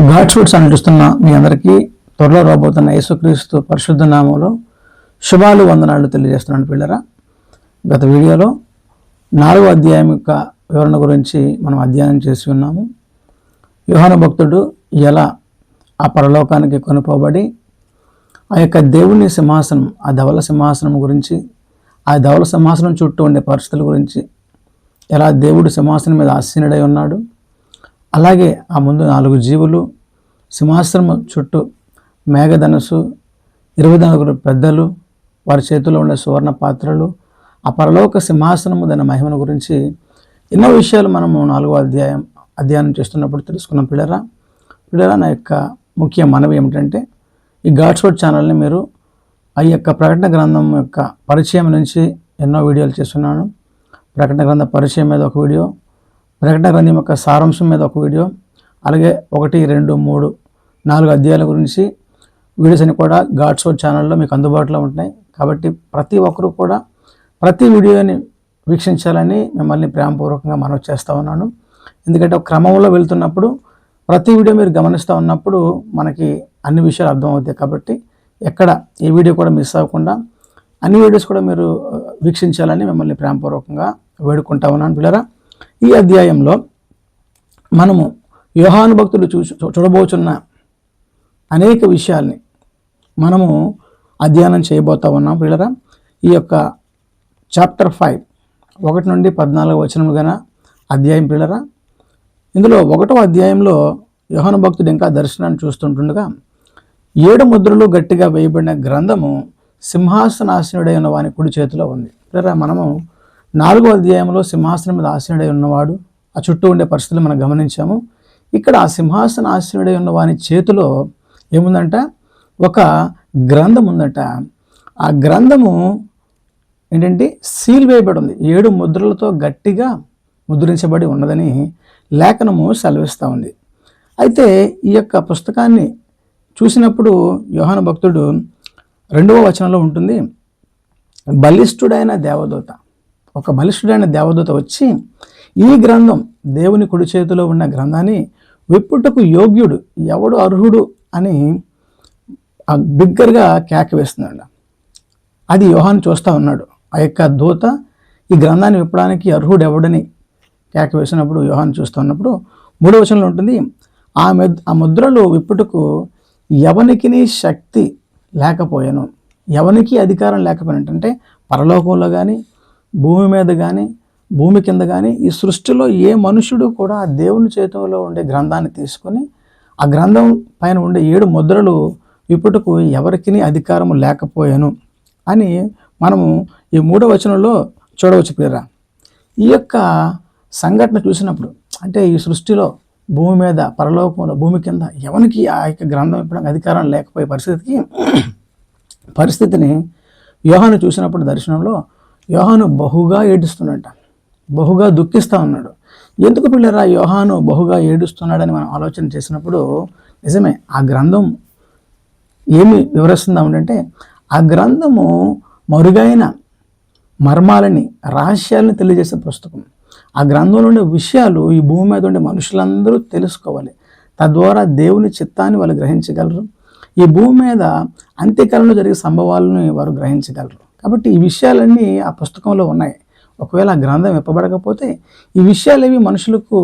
God's words అని చూస్తున్న మీ అందరికీ త్వరలో రాబోతున్న యేసుక్రీస్తు పరిశుద్ధ నామంలో శుభాలు వందనాలు తెలియజేస్తున్నాను పిల్లరా. గత వీడియోలో 4వ అధ్యాయం యొక్క వివరణ గురించి మనం అధ్యయనం చేసి ఉన్నాము. యోహాను భక్తుడు ఎలా ఆ పరలోకానికి కొనుపోబడి ఆ యొక్క దేవుని సింహాసనం, ఆ ధవల సింహాసనం గురించి, ఆ ధవల సింహాసనం చుట్టూ ఉండే పరిస్థితుల గురించి, ఎలా దేవుడు సింహాసనం మీద ఆసీనుడై ఉన్నాడు, అలాగే ఆ ముందు 4 జీవులు, సింహాసనం చుట్టూ మేఘధనుసు, 24 పెద్దలు, వారి చేతిలో ఉండే సువర్ణ పాత్రలు, ఆ పరలోక సింహాసనము దాని మహిమను గురించి ఎన్నో విషయాలు మనము 4వ అధ్యయనం చేస్తున్నప్పుడు తెలుసుకున్నాం. పిల్లరా, నా యొక్క ముఖ్య మనవి ఏమిటంటే, ఈ గాడ్స్ వర్డ్ ఛానల్ని మీరు ఆ యొక్క ప్రకటన గ్రంథం యొక్క పరిచయం నుంచి ఎన్నో వీడియోలు చేస్తున్నాను. ప్రకటన గ్రంథ పరిచయం మీద ఒక వీడియో, ప్రకటన గ్రంథం యొక్క సారాంశం మీద ఒక వీడియో, అలాగే 1, 2, 3, 4 అధ్యాయాల గురించి వీడియోస్ అని కూడా గాడ్స్ వర్డ్ ఛానల్లో మీకు అందుబాటులో ఉంటున్నాయి. కాబట్టి ప్రతి ఒక్కరూ కూడా ప్రతి వీడియోని వీక్షించాలని మిమ్మల్ని ప్రేమపూర్వకంగా మనవి చేస్తూ ఉన్నాను. ఎందుకంటే ఒక క్రమంలో వెళ్తున్నప్పుడు ప్రతి వీడియో మీరు గమనిస్తూ ఉన్నప్పుడు మనకి అన్ని విషయాలు అర్థమవుతాయి. కాబట్టి ఎక్కడ ఏ వీడియో కూడా మిస్ అవ్వకుండా అన్ని వీడియోస్ కూడా మీరు వీక్షించాలని మిమ్మల్ని ప్రేమపూర్వకంగా వేడుకుంటా ఉన్నాను. పిల్లరా, ఈ అధ్యాయంలో మనము యోహాను భక్తులు చూడబోచున్న అనేక విషయాల్ని మనము అధ్యయనం చేయబోతా ఉన్నాం. పిల్లరా, ఈ యొక్క చాప్టర్ 5 1 నుండి 14 వచనములు గల అధ్యాయం. పిల్లరా, ఇందులో 1వ అధ్యాయంలో యోహాను భక్తుడు ఇంకా దర్శనాన్ని చూస్తుంటుండగా 7 ముద్రలు గట్టిగా వేయబడిన గ్రంథము సింహాసనాసీనుడై ఉన్న వాని కుడి చేతిలో ఉంది. పిల్లరా, మనము 4వ అధ్యాయంలో సింహాసనం మీద ఆసీనుడై ఉన్నవాడు, ఆ చుట్టూ ఉండే పరిస్థితులు మనం గమనించాము. ఇక్కడ ఆ సింహాసనాసీనుడై ఉన్న వాని చేతిలో ఏముందంట? ఒక గ్రంథం ఉందట. ఆ గ్రంథము ఏంటంటే సీల్ వేయబడి ఉంది, 7 ముద్రలతో గట్టిగా ముద్రించబడి ఉన్నదని లేఖనము సెలవిస్తూ ఉంది. అయితే ఈ యొక్క పుస్తకాన్ని చూసినప్పుడు యోహాను భక్తుడు 2వ వచనంలో ఉంటుంది, బలిష్ఠుడైన దేవదూత, ఒక బలిష్ఠుడైన దేవదూత వచ్చి ఈ గ్రంథం, దేవుని కుడి చేతిలో ఉన్న గ్రంథాన్ని విప్పుటకు యోగ్యుడు ఎవడు అర్హుడు అని బిగ్గరగా కేక వేస్తున్నాడు. అది యోహాను చూస్తూ ఉన్నాడు. ఆ యొక్క దూత ఈ గ్రంథాన్ని విప్పడానికి అర్హుడు ఎవడని కేక వేసినప్పుడు యోహాను చూస్తూ ఉన్నప్పుడు 3వ వచనంలో ఉంటుంది, ఆ ముద్రలు విప్పుటకు ఎవనికి శక్తి లేకపోయాను, ఎవనికి అధికారం లేకపోయినట్టంటే పరలోకంలో కానీ, భూమి మీద కానీ, భూమి కింద కానీ, ఈ సృష్టిలో ఏ మనుషుడు కూడా దేవుని చేతిలో ఉండే గ్రంథాన్ని తీసుకొని ఆ గ్రంథం పైన ఉండే 7 ముద్రలు విప్పుటకు ఎవరికి అధికారము లేకపోయాను అని మనము ఈ 3వ వచనంలో చూడవచ్చు. పిల్లరా, ఈ యొక్క సంఘటన చూసినప్పుడు, అంటే ఈ సృష్టిలో భూమి మీద, పరలోకంలో, భూమి కింద ఎవరికి ఆ యొక్క గ్రంథం విప్పడానికి అధికారం లేకపోయే పరిస్థితిని యోహాను చూసినప్పుడు దర్శనంలో యోహాను బహుగా ఏడుస్తున్నట్ట, బహుగా దుఃఖిస్తూ ఉన్నాడు. ఎందుకు పిల్లరా యోహాను బహుగా ఏడుస్తున్నాడని మనం ఆలోచన చేసినప్పుడు నిజమే, ఆ గ్రంథం ఏమి వివరిస్తుందామంటే ఆ గ్రంథము మరుగైన మర్మాలని, రహస్యాలను తెలియజేసే పుస్తకం. ఆ గ్రంథంలో ఉండే విషయాలు ఈ భూమి మీద ఉండే మనుషులందరూ తెలుసుకోవాలి. తద్వారా దేవుని చిత్తాన్ని వాళ్ళు గ్రహించగలరు. ఈ భూమి మీద అంత్యకాలంలో జరిగే సంభవాలను వారు గ్రహించగలరు. కాబట్టి ఈ విషయాలన్నీ ఆ పుస్తకంలో ఉన్నాయి. ఒకవేళ ఆ గ్రంథం విప్పబడకపోతే ఈ విషయాలు మనుషులకు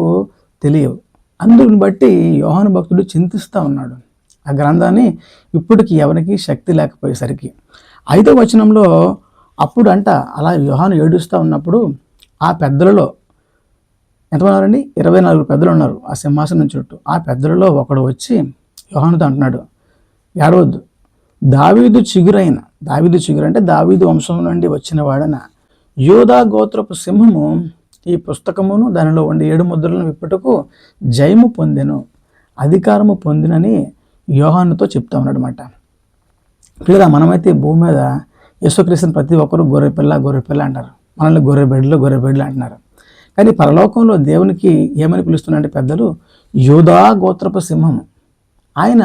తెలియవు. అందుని బట్టి యోహాను భక్తుడు చింతిస్తూ ఉన్నాడు. ఆ గ్రంథాన్ని ఇప్పటికి ఎవరికి శక్తి లేకపోయేసరికి 5వ వచనంలో అప్పుడు అంట అలా యోహాను ఏడుస్తూ ఉన్నప్పుడు ఆ పెద్దలలో ఎంతమంది ఉన్నారండి? 24 పెద్దలు ఉన్నారు ఆ సింహాసనం చుట్టూ. ఆ పెద్దలలో ఒకడు వచ్చి యోహానుతో అంటున్నాడు, ఏడవద్దు, దావీదు చిగురు అంటే దావీదు వంశం నుండి వచ్చిన వాడన యోధా గోత్రపు సింహము ఈ పుస్తకమును దానిలో ఉండే 7 ముద్రలను విప్పుటకు జయము పొందెను, అధికారము పొందినని యోహానుతో చెప్తా ఉన్నాడనమాట. పిల్లరా, మనమైతే భూమి మీద యేసుక్రీస్తుని ప్రతి ఒక్కరు గొర్రెపిల్ల అంటారు, మనల్ని గొర్రెబెడ్లు అంటున్నారు. కానీ పరలోకంలో దేవునికి ఏమని పిలుస్తున్నారంటే పెద్దలు, యోధా గోత్రపు సింహము. ఆయన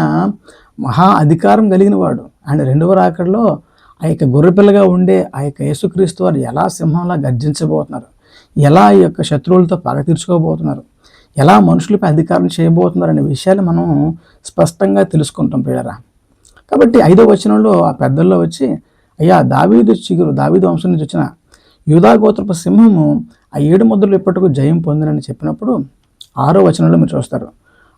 మహా అధికారం కలిగిన వాడు. ఆయన 2వ రాకడలో ఆ యొక్క గొర్రెపిల్లగా ఉండే ఆ యొక్క యేసుక్రీస్తు వారు ఎలా సింహంలా గర్జించబోతున్నారు, ఎలా ఈ యొక్క శత్రువులతో పగ తీర్చుకోబోతున్నారు, ఎలా మనుషులపై అధికారం చేయబోతున్నారనే విషయాలు మనం స్పష్టంగా తెలుసుకుంటాం ప్రియులారా. కాబట్టి 5వ వచనంలో ఆ పెద్దల్లో వచ్చి, అయ్యా దావీదు చిగురు, దావీదు వంశం నుంచి వచ్చిన యూదా గోత్రపు సింహము ఆ 7 ముద్రలు ఇప్పటికు జయం పొందినని చెప్పినప్పుడు 6వ వచనంలో మీరు చూస్తారు,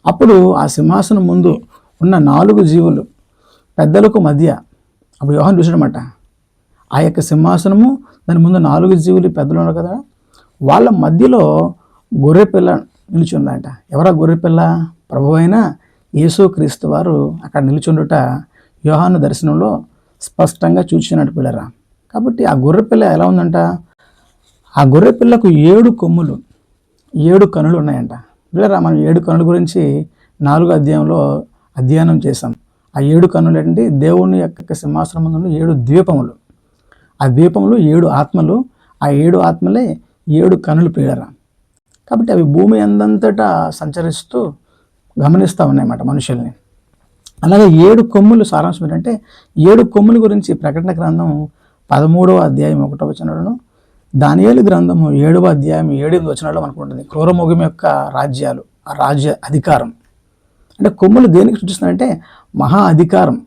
అప్పుడు ఆ సింహాసనం ముందు ఉన్న 4 జీవులు పెద్దలకు మధ్య, అప్పుడు యోహాను చూసాడన్నమాట, ఆ యొక్క సింహాసనము దాని ముందు 4 జీవులు పెద్దలు ఉన్నారు కదా, వాళ్ళ మధ్యలో గొర్రెపిల్ల నిలిచి ఉందంట. ఎవరా గొర్రెపిల్ల? ప్రభు అయిన యేసుక్రీస్తు వారు అక్కడ నిలిచుండుట యోహాను దర్శనంలో స్పష్టంగా చూసినట్టు పిల్లరా. కాబట్టి ఆ గొర్రెపిల్ల ఎలా ఉందంట? ఆ గొర్రెపిల్లకు 7 కొమ్ములు, 7 కనులు ఉన్నాయంట. పిల్లరా, మనం 7 కనుల గురించి 4వ అధ్యాయంలో అధ్యయనం చేశాం. ఆ 7 కన్నులు ఏంటి? దేవుని యొక్క సింహాసనం ముందు 7 ద్వీపములు. ఆ ద్వీపములు 7 ఆత్మలు. ఆ 7 ఆత్మలే 7 కనులు పిల్లరా. కాబట్టి అవి భూమి అందంతటా సంచరిస్తూ గమనిస్తూ ఉన్నాయన్నమాట మనుషుల్ని. అలాగే 7 కొమ్ములు సారాంశం ఏంటంటే, 7 కొమ్ముల గురించి ప్రకటన గ్రంథం 13వ అధ్యాయం 1వ వచనంలో, దానియేలు గ్రంథము 7వ అధ్యాయం 7-8 వచనాల్లో మనకు ఉంటుంది. క్రూరమృగం యొక్క రాజ్యాలు, ఆ రాజ్య అధికారం. అంటే కొమ్ములు దేనికి సూచిస్తున్నాయంటే మహా అధికారం.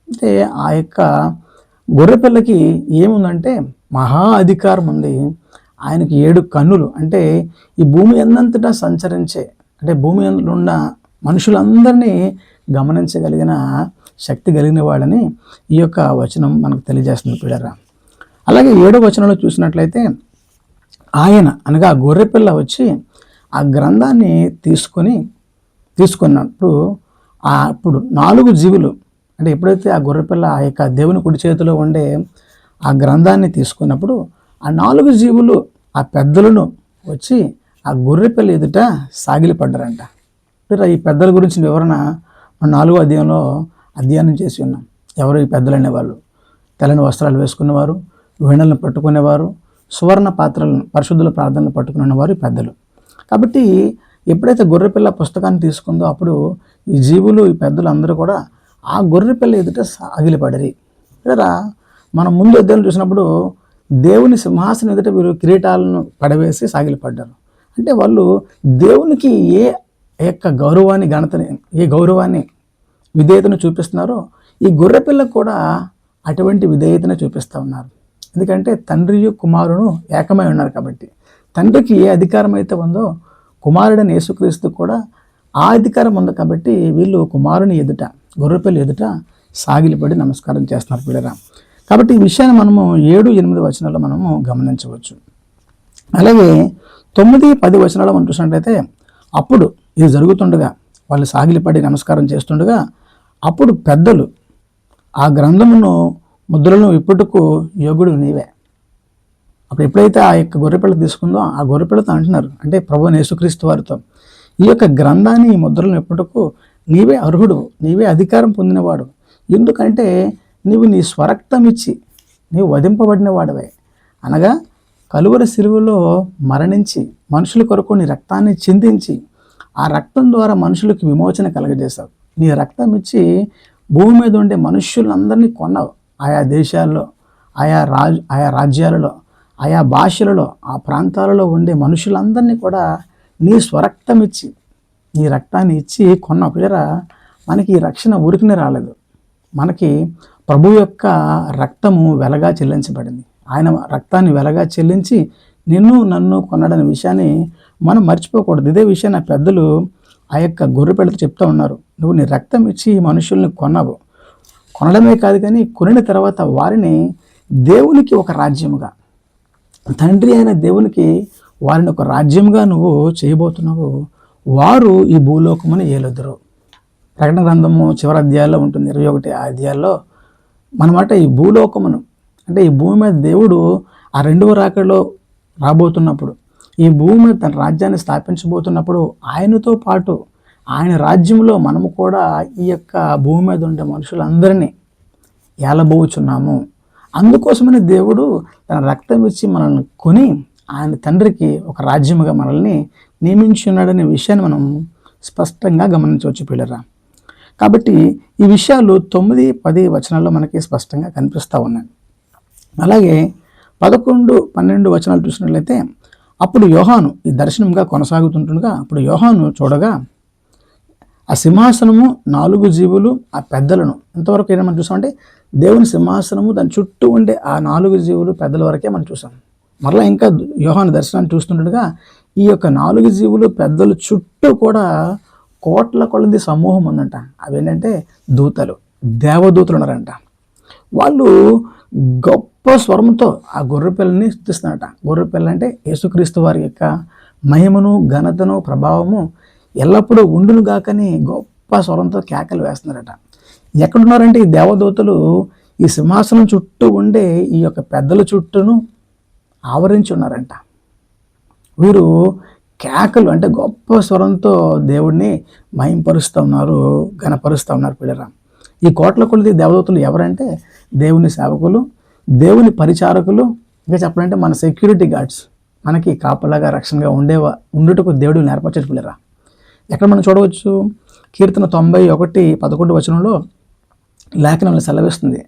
అంటే ఆ యొక్క గొర్రెపిల్లకి ఏముందంటే మహా అధికారం ఉంది. ఆయనకి 7 కన్నులు, అంటే ఈ భూమి అందంతటా సంచరించే, అంటే భూమి అందులో ఉన్న మనుషులందరినీ గమనించగలిగిన శక్తి కలిగిన వాడని ఈ యొక్క వచనం మనకు తెలియజేస్తుంది పిల్లరా. అలాగే 7వ వచనంలో చూసినట్లయితే, ఆయన అనగా గొర్రెపిల్ల వచ్చి ఆ గ్రంథాన్ని తీసుకున్నప్పుడు అప్పుడు 4 జీవులు, అంటే ఎప్పుడైతే ఆ గొర్రెపిల్ల ఆ యొక్క దేవుని కుడి చేతిలో ఉండే ఆ గ్రంథాన్ని తీసుకున్నప్పుడు ఆ 4 జీవులు ఆ పెద్దలను వచ్చి ఆ గొర్రెపిల్ల ఎదుట సాగిలపడ్డారంట. ఈ పెద్దల గురించి వివరణ 4వ అధ్యాయంలో అధ్యయనం చేసి ఉన్నాం. ఎవరు ఈ పెద్దలు అనేవాళ్ళు? తెల్లని వస్త్రాలు వేసుకునేవారు, వీణలను పట్టుకునేవారు, సువర్ణ పాత్రలను, పరిశుద్ధుల ప్రార్థనలు పట్టుకునేవారు ఈ పెద్దలు. కాబట్టి ఎప్పుడైతే గొర్రెపిల్ల పుస్తకాన్ని తీసుకుందో అప్పుడు ఈ జీవులు, ఈ పెద్దలు అందరూ కూడా ఆ గొర్రెపిల్ల ఎదుట సాగిలపడరి. ఇలా మనం ముందు అధ్యాయం చూసినప్పుడు దేవుని సింహాసనం ఎదుట వీరు కిరీటాలను పడవేసి సాగిలపడ్డారు. అంటే వాళ్ళు దేవునికి ఏ యొక్క గౌరవాన్ని, ఘనతని, ఏ గౌరవాన్ని, విధేయతను చూపిస్తున్నారో ఈ గొర్రెపిల్లకు కూడా అటువంటి విధేయతను చూపిస్తూ ఉన్నారు. ఎందుకంటే తండ్రియు కుమారుడు ఏకమై ఉన్నారు కాబట్టి. తండ్రికి ఏ అధికారం అయితే ఉందో కుమారుడైన యేసుక్రీస్తు కూడా ఆ అధికారం ఉంది కాబట్టి వీళ్ళు కుమారుని ఎదుట, గొర్రెపిల్ల ఎదుట సాగిలపడి నమస్కారం చేస్తున్నారు పిల్లరా. కాబట్టి ఈ విషయాన్ని మనము 7-8 వచనాల్లో మనము గమనించవచ్చు. అలాగే 9-10 వచనాల్లో మనం చూసినట్లయితే, అప్పుడు ఇది జరుగుతుండగా, వాళ్ళు సాగిలపడి నమస్కారం చేస్తుండగా, అప్పుడు పెద్దలు ఆ గ్రంథమును ముద్రలను ఇప్పటికు యోగుడు నీవే. అప్పుడు ఎప్పుడైతే ఆ యొక్క గొర్రెపిల్ల తీసుకుందో ఆ గొర్రెపిల్లతో అంటున్నారు, అంటే ప్రభువైన యేసుక్రీస్తు వారితో, ఈ యొక్క గ్రంథాన్ని, ఈ ముద్రలను ఎప్పటికు నీవే అర్హుడు, నీవే అధికారం పొందినవాడు. ఎందుకంటే నీవు నీ స్వరక్తం ఇచ్చి నీవు వధింపబడిన వాడవే, అనగా కలువరి శిలువలో మరణించి మనుషుల కొరకు నీ రక్తాన్ని చిందించి ఆ రక్తం ద్వారా మనుషులకు విమోచన కలగజేశావు. నీ రక్తం ఇచ్చి భూమి మీద ఉండే మనుష్యులందరినీ కొన్నావు. ఆయా దేశాల్లో, ఆయా రాజ్యాలలో, ఆయా భాషలలో, ఆ ప్రాంతాలలో ఉండే మనుషులందరినీ కూడా నీ స్వరక్తం ఇచ్చి, నీ రక్తాన్ని ఇచ్చి కొన్నావు. పిల్లరా, మనకి ఈ రక్షణ ఊరికనే రాలేదు. మనకి ప్రభు యొక్క రక్తము వెలగా చెల్లించబడింది. ఆయన రక్తాన్ని వెలగా చెల్లించి నన్ను కొన్నాడనే విషయాన్ని మనం మర్చిపోకూడదు. ఇదే విషయాన్ని ఆ పెద్దలు ఆ యొక్క గొర్రెపిల్లతో చెప్తూ ఉన్నారు. నువ్వు నీ రక్తం ఇచ్చి మనుషుల్ని కొన్నావు. కొనడమే కాదు కానీ కొనిన తర్వాత వారిని దేవునికి ఒక రాజ్యముగా, తండ్రి అయిన దేవునికి వారిని ఒక రాజ్యంగా నువ్వు చేయబోతున్నావు. వారు ఈ భూలోకమును ఏలుదురు. ప్రకటన గ్రంథము చివరి అధ్యాయాల్లో ఉంటుంది, 21 అధ్యాయాల్లో మనమాట ఈ భూలోకమును, అంటే ఈ భూమి మీద దేవుడు ఆ 2వ రాకడలో రాబోతున్నప్పుడు, ఈ భూమి మీద తన రాజ్యాన్ని స్థాపించబోతున్నప్పుడు ఆయనతో పాటు ఆయన రాజ్యంలో మనము కూడా ఈ యొక్క భూమి మీద ఉండే మనుషులందరినీ ఏలబోచున్నాము. అందుకోసమని దేవుడు తన రక్తం ఇచ్చి మనల్ని కొని ఆయన తండ్రికి ఒక రాజ్యముగా మనల్ని నియమించి ఉన్నాడనే విషయాన్ని మనం స్పష్టంగా గమనించవచ్చు పిల్లరా. కాబట్టి ఈ విషయాలు 9-10 వచనాల్లో మనకి స్పష్టంగా కనిపిస్తూ ఉన్నాయి. అలాగే 11-12 వచనాలు చూసినట్లయితే, అప్పుడు యోహాను ఈ దర్శనంగా కొనసాగుతుంటుండగా అప్పుడు యోహాను చూడగా ఆ సింహాసనము 4 జీవులు ఆ పెద్దలను ఇంతవరకు ఏమైనా మనం చూసామంటే దేవుని సింహాసనము దాని చుట్టూ ఉండే ఆ 4 జీవులు పెద్దల వరకే మనం చూసాం. మరలా ఇంకా యోహాను దర్శనాన్ని చూస్తుండగా ఈ యొక్క 4 జీవులు పెద్దలు చుట్టూ కూడా కోట్ల కొలది సమూహం ఉందంట. అవేంటంటే దూతలు, దేవదూతలు ఉన్నారంట. వాళ్ళు గొప్ప స్వరంతో ఆ గొర్రెపిల్లని స్తుతిస్తున్నారట. గొర్రెపిల్ల అంటే యేసుక్రీస్తు వారి యొక్క మహిమను, ఘనతను, ప్రభావము ఎల్లప్పుడూ ఉండును గాకని గొప్ప స్వరంతో కేకలు వేస్తున్నారట. ఎక్కడున్నారంటే ఈ దేవదూతలు ఈ సింహాసనం చుట్టూ ఉండే ఈ యొక్క పెద్దల చుట్టూను ఆవరించి ఉన్నారంట. వీరు కేకలు అంటే గొప్ప స్వరంతో దేవుడిని మహింపరుస్తూ ఉన్నారు, ఘనపరుస్తూ ఉన్నారు పిల్లరా. ఈ కోట్ల కొలది దేవదూతలు ఎవరంటే దేవుని సేవకులు, దేవుని పరిచారకులు, ఇంకా చెప్పాలంటే మన సెక్యూరిటీ గార్డ్స్, మనకి కాపలాగా రక్షణగా ఉండుటకు దేవుడు నేర్పరచాడు పిల్లరా. ఎక్కడ మనం చూడవచ్చు, కీర్తన 91:11 వచనంలో లేఖనంలో సెలవిస్తుంది,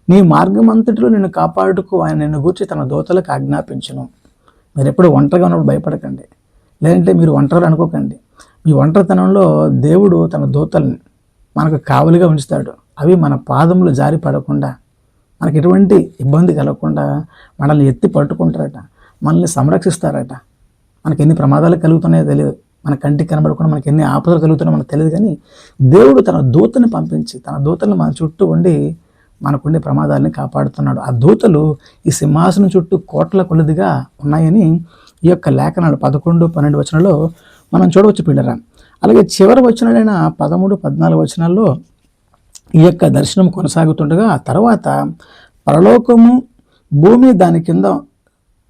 నీ మార్గమంతటిలో నిన్ను కాపాడుటకు ఆయన నిన్ను గూర్చి తన దూతలకు ఆజ్ఞాపించును. మీరు ఎప్పుడు ఒంటరిగా ఉన్నప్పుడు భయపడకండి, లేదంటే మీరు ఒంటరి అనుకోకండి. మీ ఒంటరితనంలో దేవుడు తన దూతల్ని మనకు కావలిగా ఉంచుతాడు. అవి మన పాదములు జారి పడకుండా, మనకి ఎటువంటి ఇబ్బంది కలగకుండా మనల్ని ఎత్తి పట్టుకుంటారట, మనల్ని సంరక్షిస్తారట. మనకి ఎన్ని ప్రమాదాలు కలుగుతున్నాయో తెలియదు, మన కంటికి కనబడకుండా మనకి ఎన్ని ఆపదలు కలుగుతున్నాయో మనకు తెలియదు, కానీ దేవుడు తన దూతని పంపించి తన దూతలను మన చుట్టూ ఉండి మనకుండే ప్రమాదాలని కాపాడుతున్నాడు. ఆ దూతలు ఈ సింహాసనం చుట్టూ కోట్ల కొలదిగా ఉన్నాయని ఈ యొక్క లేఖనాలు 11, 12 వచనాల్లో మనం చూడవచ్చు పిల్లరా. అలాగే చివరి వచనాలైన 13, 14 వచనాల్లో ఈ యొక్క దర్శనం కొనసాగుతుండగా ఆ తర్వాత పరలోకము, భూమి, దాని కింద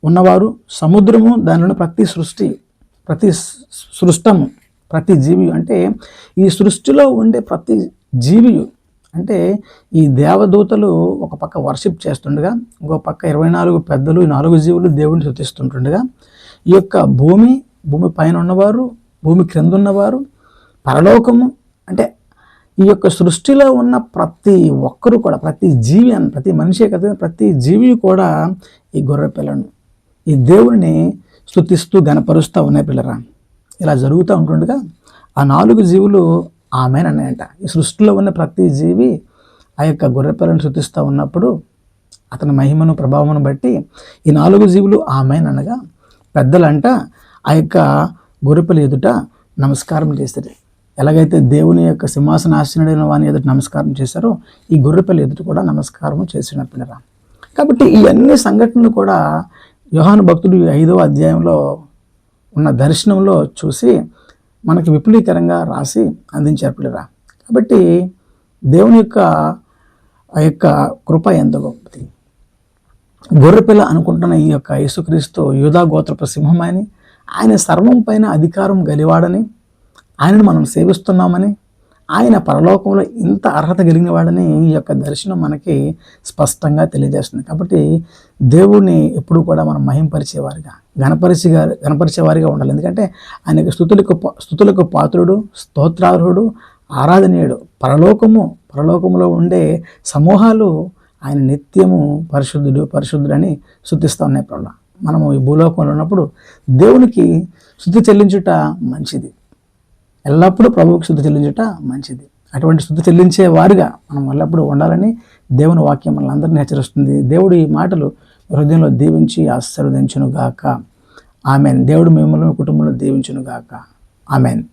ఉన్నవారు, సముద్రము, దానిలో ప్రతి సృష్టి, ప్రతి సృష్టము, ప్రతి జీవి, అంటే ఈ సృష్టిలో ఉండే ప్రతి జీవి, అంటే ఈ దేవదూతలు ఒక పక్క వర్షిప్ చేస్తుండగా ఇంకో పక్క 24 పెద్దలు, 4 జీవులు దేవుడిని స్తుతిస్తుంటుండగా ఈ యొక్క భూమి పైన ఉన్నవారు, భూమి క్రింద ఉన్నవారు, పరలోకము, అంటే ఈ యొక్క సృష్టిలో ఉన్న ప్రతి ఒక్కరు కూడా, ప్రతి జీవి ప్రతి మనిషే కదా, ప్రతి జీవి కూడా ఈ గొర్రె పిల్లను, ఈ దేవుడిని స్తుతిస్తూ గణపరుస్తూ ఉన్నాయి పిల్లరా. ఇలా జరుగుతూ ఉంటుండగా ఆ 4 జీవులు ఆమెన్ అన్నాయంట. ఈ సృష్టిలో ఉన్న ప్రతి జీవి ఆ యొక్క గొర్రె పిల్లను స్తుతిస్తూ ఉన్నప్పుడు అతని మహిమను, ప్రభావమును బట్టి ఈ 4 జీవులు ఆమెన్ అనగా పెద్దలంట ఆ యొక్క గొర్రెపిల్ల ఎదుట నమస్కారం చేస్తారు. ఎలాగైతే దేవుని యొక్క సింహాసనాసనుడైన వాని ఎదుట నమస్కారం చేశారో ఈ గొర్రెపిల్ల ఎదుట కూడా నమస్కారం చేసిన పిల్లరా. కాబట్టి ఈ అన్ని సంఘటనలు కూడా యోహాను భక్తుడు 5వ అధ్యాయంలో ఉన్న దర్శనంలో చూసి మనకి విపులీకరంగా రాసి అందించారు పిల్లరా. కాబట్టి దేవుని యొక్క ఆ యొక్క కృప ఎంత గొప్పది. గొర్రెపిల్ల అనుకుంటున్న ఈ యొక్క యేసుక్రీస్తు యూదా గోత్రపు సింహమని, ఆయన సర్వం పైన అధికారం గలివాడని, ఆయనను మనం సేవిస్తున్నామని, ఆయన పరలోకంలో ఇంత అర్హత కలిగిన వాడని ఈ యొక్క దర్శనం మనకి స్పష్టంగా తెలియజేస్తుంది. కాబట్టి దేవుడిని ఎప్పుడు కూడా మనం మహింపరిచేవారిగా, గణపరిచేవారిగా ఉండాలి. ఎందుకంటే ఆయనకి స్తుతులకు పాత్రుడు, స్తోత్రార్హుడు, ఆరాధనీయుడు. పరలోకములో ఉండే సమూహాలు ఆయన నిత్యము పరిశుద్ధుడు అని స్తుతిస్తూ ఉన్నాయి. ప్రభు, మనము ఈ భూలోకంలో ఉన్నప్పుడు దేవునికి స్తుతి చెల్లించుట మంచిది, ఎల్లప్పుడూ ప్రభువుకి స్తుతి చెల్లించుట మంచిది. అటువంటి స్తుతి చెల్లించే వారిగా మనం ఎల్లప్పుడూ ఉండాలని దేవుని వాక్యం మనల్ని అందరినీ హెచ్చరిస్తుంది. దేవుడు ఈ మాటలు హృదయంలో దీవించి ఆశీర్వదించును గాక. ఆమెన్. దేవుడు మిమ్మల్ని కుటుంబంలో దీవించును గాక. ఆమెన్.